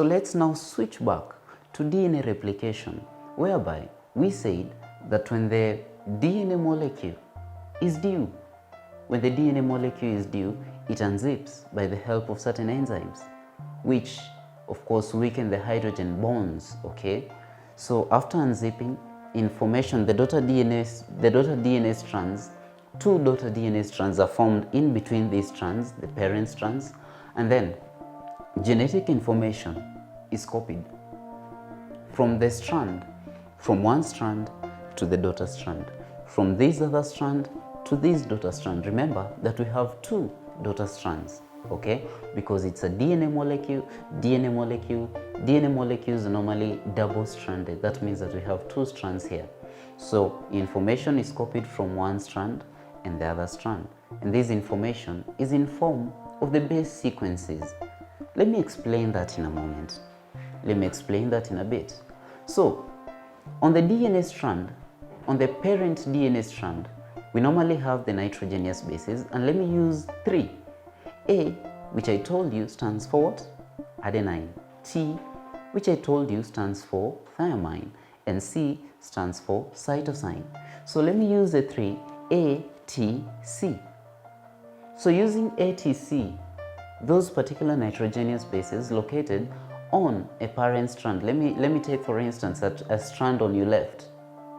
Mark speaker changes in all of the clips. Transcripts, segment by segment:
Speaker 1: So let's now switch back to DNA replication, whereby we said that when the DNA molecule is due, when the DNA molecule is due, it unzips by the help of certain enzymes, which of course weaken the hydrogen bonds, okay? So after unzipping, information, the daughter DNA strands, two daughter DNA strands are formed in between these strands, the parent strands, and then genetic information is copied from the strand, from one strand to the daughter strand, from this other strand to this daughter strand. Remember that we have two daughter strands, okay? Because it's a DNA molecule. DNA molecules are normally double-stranded. That means that we have two strands here. So information is copied from one strand and the other strand. And this information is in form of the base sequences. Let me explain that in a moment. Let me explain that in a bit. So, on the DNA strand, on the parent DNA strand, we normally have the nitrogenous bases, and let me use three. A, which I told you stands for what? Adenine. T, which I told you stands for thymine. And C stands for cytosine. So let me use the three, A, T, C. So using A, T, C, those particular nitrogenous bases located on a parent strand. Let me take for instance a strand on your left,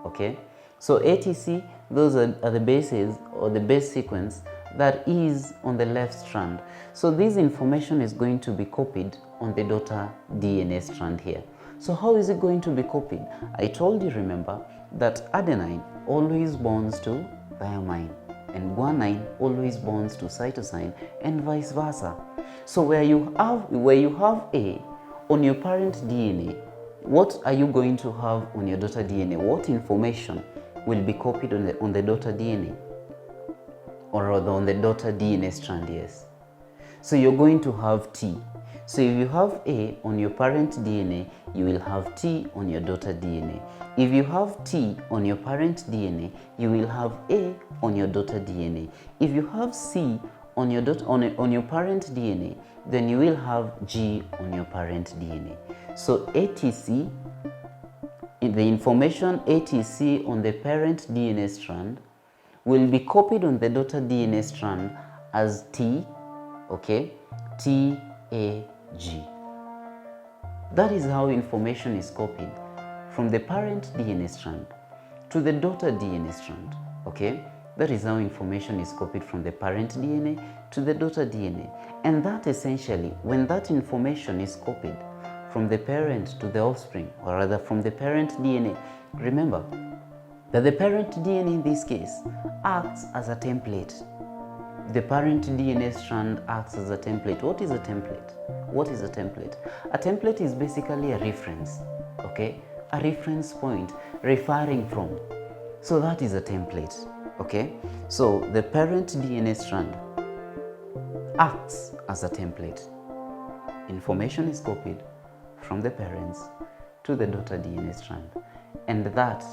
Speaker 1: okay? So ATC, those are the bases or the base sequence that is on the left strand. So this information is going to be copied on the daughter DNA strand here. So how is it going to be copied? I told you, remember, that adenine always bonds to thymine and guanine always bonds to cytosine and vice versa. So where you have A on your parent DNA, what are you going to have on your daughter DNA? What information will be copied on the daughter DNA? Or rather on the daughter DNA strand, yes. So you're going to have T. So if you have A on your parent DNA, you will have T on your daughter DNA. If you have T on your parent DNA, you will have A on your daughter DNA. If you have C on your parent DNA, then you will have G on your parent DNA. So ATC, the information ATC on the parent DNA strand will be copied on the daughter DNA strand as T, okay? T, A, G. That is how information is copied from the parent DNA strand to the daughter DNA strand, okay? That is how information is copied from the parent DNA to the daughter DNA. And that essentially, when that information is copied from the parent to the offspring, or rather from the parent DNA, remember that the parent DNA in this case acts as a template. The parent DNA strand acts as a template. What is a template? What is a template? A template is basically a reference, okay? A reference point referring from. So that is a template, okay? So the parent DNA strand acts as a template. Information is copied from the parents to the daughter DNA strand. And that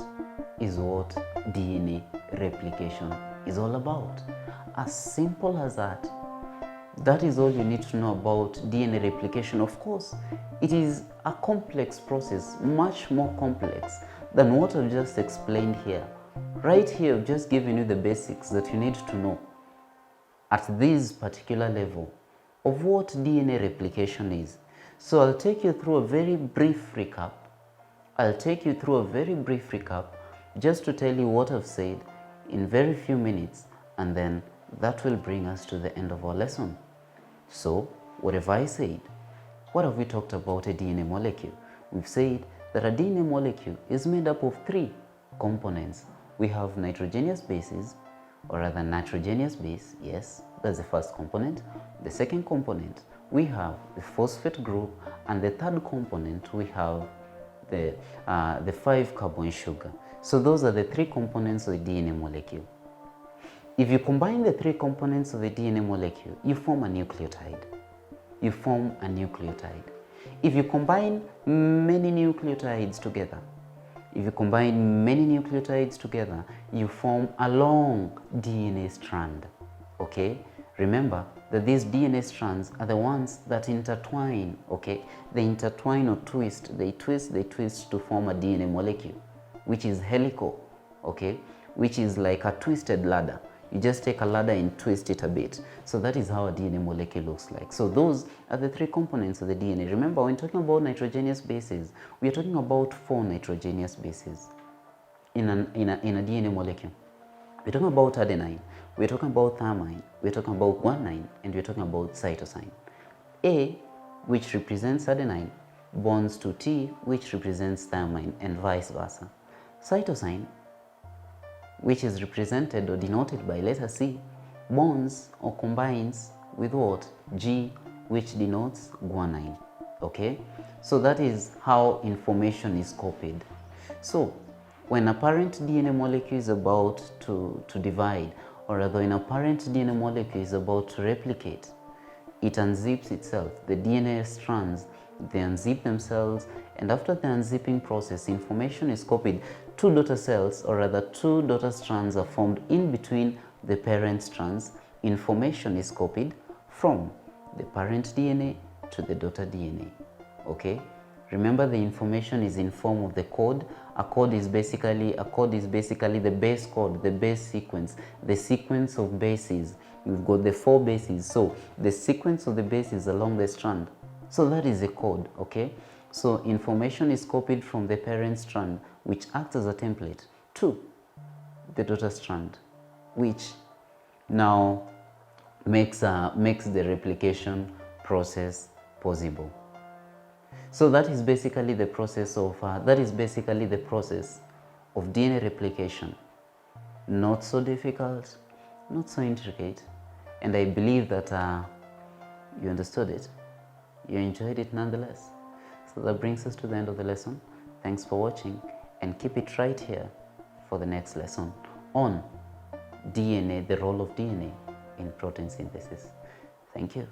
Speaker 1: is what DNA replication is all about. As simple as that. That is all you need to know about DNA replication. Of course, it is a complex process, much more complex than what I've just explained here. Right here, I've just given you the basics that you need to know at this particular level of what DNA replication is. So I'll take you through a very brief recap. Just to tell you what I've said in very few minutes, and then that will bring us to the end of our lesson. So, what have I said? What have we talked about a DNA molecule? We've said that a DNA molecule is made up of three components. We have nitrogenous bases, or rather nitrogenous base, yes, that's the first component. The second component, we have the phosphate group, and the third component, we have the 5-carbon sugar. So those are the three components of the DNA molecule. If you combine the three components of the DNA molecule, you form a nucleotide. If you combine many nucleotides together, you form a long DNA strand, okay? Remember, that these DNA strands are the ones that intertwine, okay? They intertwine or twist, they twist to form a DNA molecule, which is helical, okay? Which is like a twisted ladder. You just take a ladder and twist it a bit. So that is how a DNA molecule looks like. So those are the three components of the DNA. Remember, when talking about nitrogenous bases, we are talking about 4 nitrogenous bases in a DNA molecule. We're talking about adenine, we're talking about thymine, we're talking about guanine, and we're talking about cytosine. A, which represents adenine, bonds to T, which represents thymine, and vice versa. Cytosine, which is represented or denoted by letter C, bonds or combines with what? G, which denotes guanine. Okay? So that is how information is copied. So when a parent DNA molecule is about to divide, or rather when a parent DNA molecule is about to replicate, it unzips itself. The DNA strands, they unzip themselves, and after the unzipping process, information is copied. 2 daughter cells, or rather 2 daughter strands, are formed in between the parent strands. Information is copied from the parent DNA to the daughter DNA. Okay? Remember, the information is in form of the code. A code is basically the base code, the base sequence, the sequence of bases. You've got the 4 bases, so the sequence of the bases along the strand. So that is a code, okay? So information is copied from the parent strand, which acts as a template, to the daughter strand, which now makes the replication process possible. So that is basically the process of DNA replication. Not so difficult, not so intricate, and I believe that you understood it. You enjoyed it nonetheless. So that brings us to the end of the lesson. Thanks for watching, and keep it right here for the next lesson on DNA, the role of DNA in protein synthesis. Thank you.